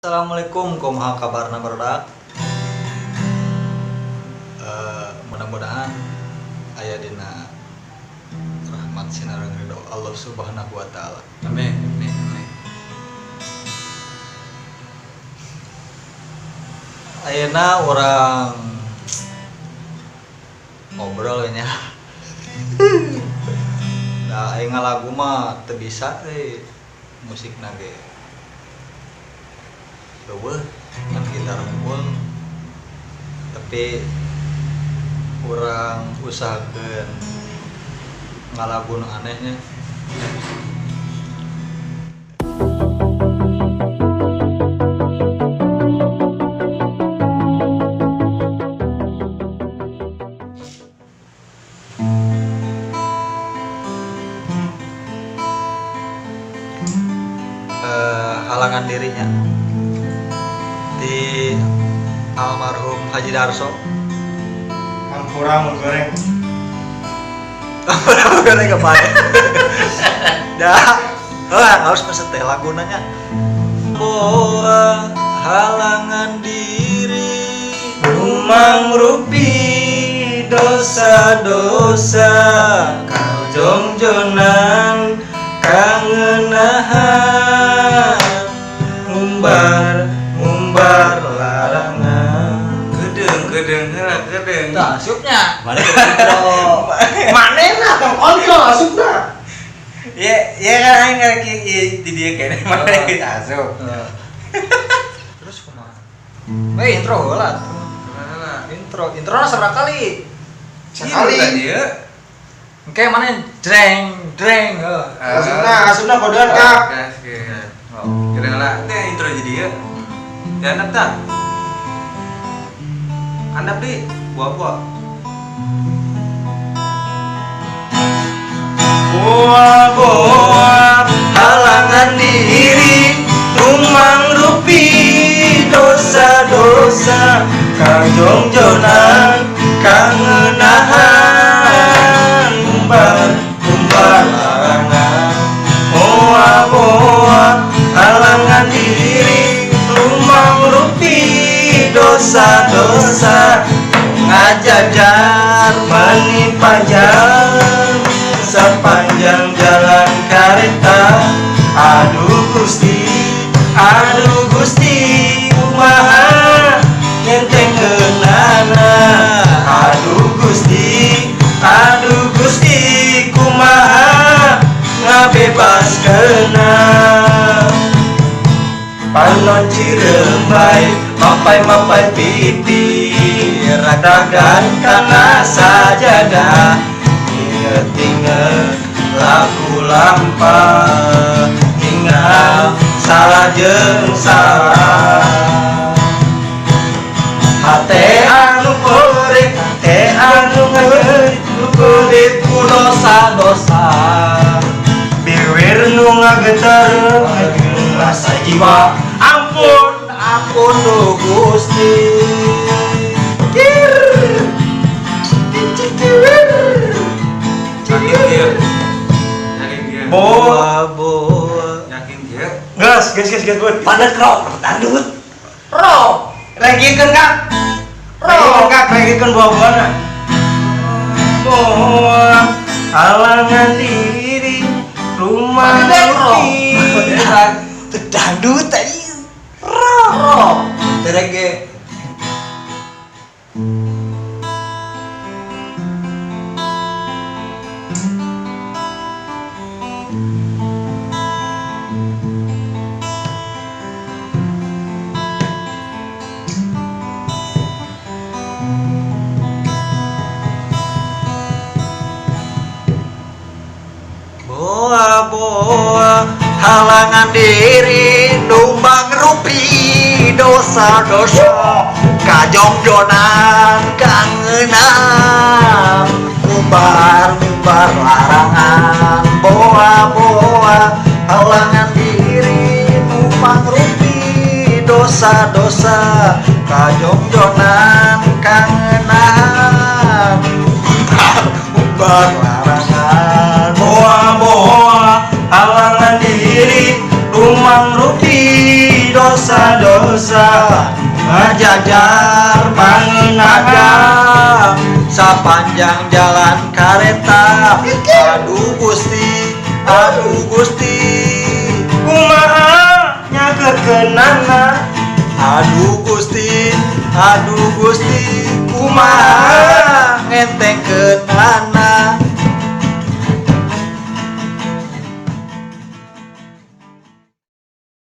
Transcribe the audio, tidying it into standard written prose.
Assalamualaikum, kumaha kabarna barudak. Mudah-mudahan aya dina rahmat sinareng ridho Allah Subhanahu wa taala. Amin. Amin. Ayeuna urang ngobrol nya. Nah, aing ngalagu mah teu bisa musikna ge. Eueuh, ngan gitar unggul. Tapi urang usahakeun ngalagu nu anehnya. Halangan dirinya di almarhum Haji Darso. Kurang goreng. Goreng kemarin. Dah, harus pesen teh lagu nanya. Boa halangan diri, Rumang rupi dosa-dosa, kau jongjonan kangenahan, ngumbar larangan. Gedeng Nah, asupnya. Mana tong kontrol asupna. Ya kan aing ngarek di dia kene mana asup. Terus kumaha? Intro lah. Intro sabaraha kali? Sekali. Engke mana dreng. Asupna kodean Kak. Kira-kira teh intro jadi ya. Jangan tak. Handap di buah-buah. Boa halangan diri, rumang rupi dosa-dosa, kajongjonan kangenahan, umbar larangan. Boa halangan diri, rumang rupi dosa-dosa, ngajajar menipajang sepanjang jalan kereta. Aduh Gusti, kumaha nyentengeunana. Aduh Gusti, kumaha ngabebaskeunna. Panon cirembai, mapai pipi, radagan kana sajadah. Inget lagu lampah, tinggal salah jeung salah. Hate anu peureuh, hate anu ngeurit ku dosa-dosa. Biwir nu ngageter rasa jiwa. Ampun nu Gusti. Yakin dia. Boa. Yakin dia. Gas, good. Padat rock, tandut. Rock. Regikeun Kak. Regikeun buah-buahna. Boa halangan diri, rumah rupi. Dangdut tadi. Rock. Terege. Boa halangan diri, numbang rupi dosa-dosa, kajongjonan kangenan, ngumbar larangan. Boa halangan diri, numbang rupi dosa-dosa, kajongjonan kangenan, ngumbar larangan. Boa halangan diri, rumang rupi dosa-dosa ngajajar pangenaga sapanjang jalan kareta. Aduh Gusti kumaha nyagekeunana. Aduh Gusti kumaha ngentengkeun